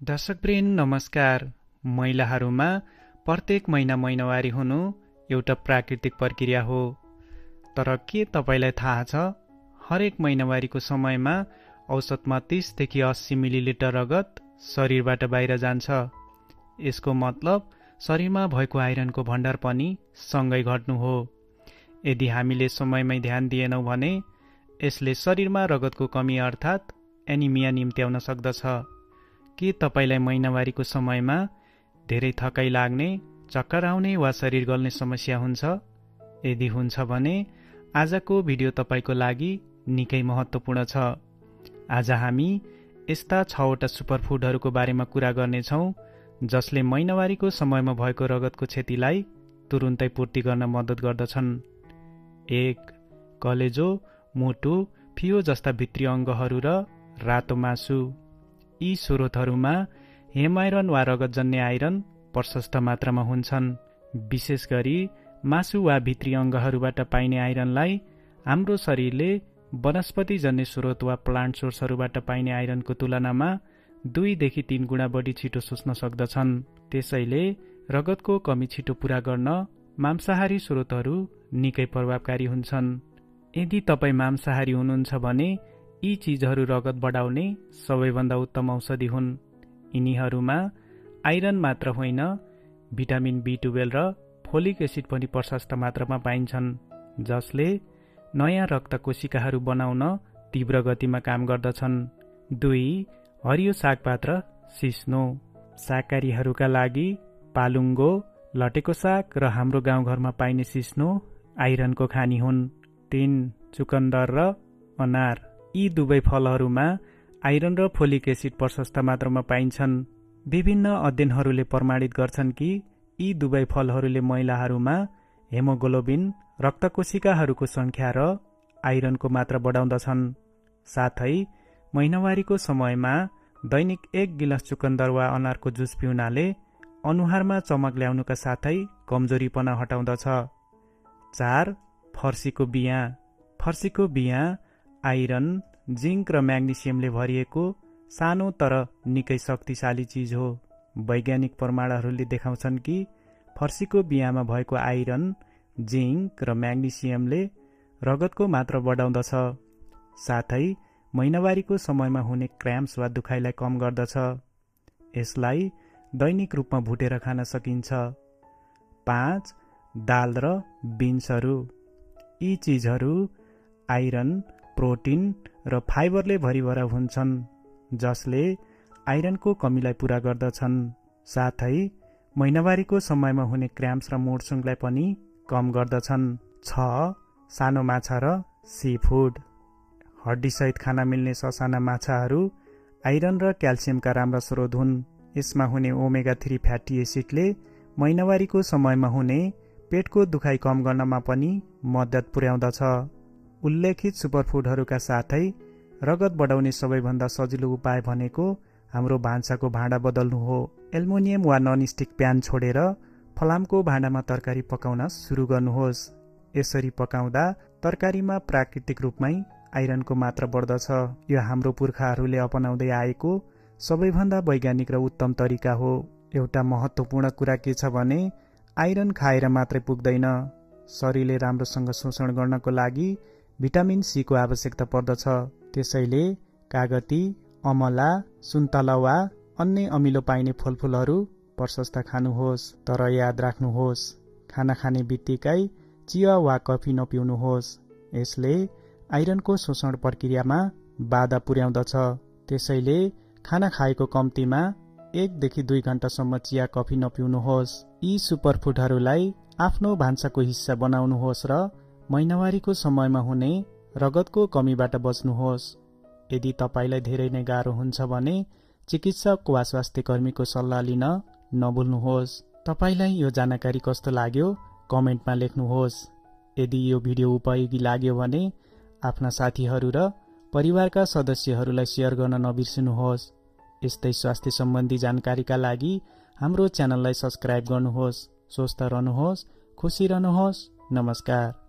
दर्शकवृन्द नमस्कार। महिलाहरूमा प्रत्येक महिना महिनावारी हुनु एउटा प्राकृतिक प्रक्रिया हो। तर के तपाईलाई थाहा छ, हरेक महिनावारीको समयमा औसतमा 30 देखि 80 मिलिलिटर रगत शरीरबाट बाहिर जान्छ। यसको मतलब शरीरमा भएको आइरनको भण्डार पनि सँगै घट्नु हो। यदि हामीले समयमै ध्यान दिएनौँ भने यसले शरीरमा रगतको कमी अर्थात् एनिमिया निम्त्याउन सक्दछ। के तपाईलाई महिनावारीको समयमा धेरै थकाइ लाग्ने, चक्कर आउने वा शरीर गल्ने समस्या हुन्छ? यदि हुन्छ भने आजको भिडियो तपाईको लागि निकै महत्त्वपूर्ण छ। आज हामी यस्ता 6वटा सुपरफुडहरूको बारेमा कुरा गर्नेछौँ जसले महिनावारीको समयमा भएको रगतको क्षतिलाई तुरुन्तै पूर्ति गर्न मद्दत गर्दछन्। 1. कलेजो, मुटु, फियो जस्ता भित्री अङ्गहरू र रातो मासु। यी स्रोतहरूमा हेम आइरन वा रगतजन्य आइरन प्रशस्त मात्रामा हुन्छन्। विशेष गरी मासु वा भित्री अङ्गहरूबाट पाइने आइरनलाई हाम्रो शरीरले वनस्पतिजन्य स्रोत वा प्लान्ट सोर्सहरूबाट पाइने आइरनको तुलनामा 2 देखि 3 गुणा बढी छिटो सोच्न सक्दछन्। त्यसैले रगतको कमी छिटो पूरा गर्न मांसाहारी स्रोतहरू निकै प्रभावकारी हुन्छन्। यदि तपाईँ मांसाहारी हुनुहुन्छ भने यी चिजहरू रगत बढाउने सबैभन्दा उत्तम औषधि हुन्। यिनीहरूमा आइरन मात्र होइन, भिटामिन B12 र फोलिक एसिड पनि प्रशस्त मात्रामा पाइन्छन्, जसले नयाँ रक्त कोशिकाहरू बनाउन तीव्र गतिमा काम गर्दछन्। 2. हरियो सागपात र सिस्नो। शाकाहारीहरूका लागि पालुङ्गो, लटेको साग र हाम्रो गाउँघरमा पाइने सिस्नो आइरनको खानी हुन्। 3. चुकन्दर र अनार। यी दुवै फलहरूमा आइरन र फोलिक एसिड प्रशस्त मात्रामा पाइन्छन्। विभिन्न अध्ययनहरूले प्रमाणित गर्छन् कि यी दुवै फलहरूले महिलाहरूमा हेमोग्लोबिन, रक्तकोशिकाहरूको सङ्ख्या र आइरनको मात्रा बढाउँदछन्। साथै महिनावारीको समयमा दैनिक 1 गिलास चुकन्दर वा अनारको जुस पिउनाले अनुहारमा चमक ल्याउनुका साथै कमजोरीपना हटाउँदछ। 4. फर्सीको बियाँ। फर्सीको बियाँ आइरन, जिङ्क र म्याग्नेसियमले भरिएको सानो तर निकै शक्तिशाली चिज हो। वैज्ञानिक प्रमाणहरूले देखाउँछन् कि फर्सीको बियाँमा भएको आइरन, जिङ्क र म्याग्नेसियमले रगतको मात्रा बढाउँदछ, साथै महिनावारीको समयमा हुने क्र्याम्प्स वा दुखाइलाई कम गर्दछ। यसलाई दैनिक रूपमा भुटेर खान सकिन्छ। 5. दाल र बिन्सहरू। यी चिजहरू आइरन, प्रोटिन र फाइबरले भरिभरा हुन्छन्, जसले आइरनको कमीलाई पूरा गर्दछन्, साथै महिनावारीको समयमा हुने क्र्याम्प्स र मोडसुङलाई पनि कम गर्दछन्। 6. सानो माछा र सी फुड। हड्डीसहित खान मिल्ने ससाना माछाहरू आइरन र क्याल्सियमका राम्रा स्रोत हुन्। यसमा हुने ओमेगा 3 फ्याटी एसिडले महिनावारीको समयमा हुने पेटको दुखाइ कम गर्नमा पनि मद्दत पुर्याउँदछ। उल्लेखित सुपरफुडहरूका साथै रगत बढाउने सबैभन्दा सजिलो उपाय भनेको हाम्रो भान्साको भाँडा बदल्नु हो। एल्युमिनियम वा ननस्टिक प्यान छोडेर फलामको भाँडामा तरकारी पकाउन सुरु गर्नुहोस्। यसरी पकाउँदा तरकारीमा प्राकृतिक रूपमै आइरनको मात्रा बढ्दछ। यो हाम्रो पुर्खाहरूले अपनाउँदै आएको सबैभन्दा वैज्ञानिक र उत्तम तरिका हो। एउटा महत्त्वपूर्ण कुरा के छ भने आइरन खाएर मात्रै पुग्दैन। शरीरले राम्रोसँग शोषण गर्नको लागि भिटामिन C को आवश्यकता पर्दछ। त्यसैले कागती, अमला, सुन्तला वा अन्य अमिलो पाइने फलफुलहरू प्रशस्त खानुहोस्। तर याद राख्नुहोस्, खाना खाने बित्तिकै चिया वा कफी नपिउनुहोस्। यसले आइरनको शोषण प्रक्रियामा बाधा पुर्याउँदछ। त्यसैले खाना खाएको कम्तीमा 1 देखि 2 घण्टासम्म चिया कफी नपिउनुहोस्। यी सुपरफुडहरूलाई आफ्नो भान्साको हिस्सा बनाउनुहोस् र महिनावारीको समयमा हुने रगतको कमीबाट बच्नुहोस्। यदि तपाईलाई धेरै नै गाह्रो हुन्छ भने चिकित्सक वा स्वास्थ्य कर्मीको सल्लाह लिन नभुल्नुहोस्। तपाईलाई यो जानकारी कस्तो लाग्यो कमेन्टमा लेख्नुहोस्। यदि यो भिडियो उपयोगी लाग्यो भने आफ्ना साथीहरू र परिवारका सदस्यहरूलाई सेयर गर्न नबिर्सिनुहोस्। यस्तै स्वास्थ्य सम्बन्धी जानकारीका लागि हाम्रो च्यानललाई सब्स्क्राइब गर्नुहोस्। स्वस्थ रहनुहोस्, खुसी रहनुहोस्। नमस्कार।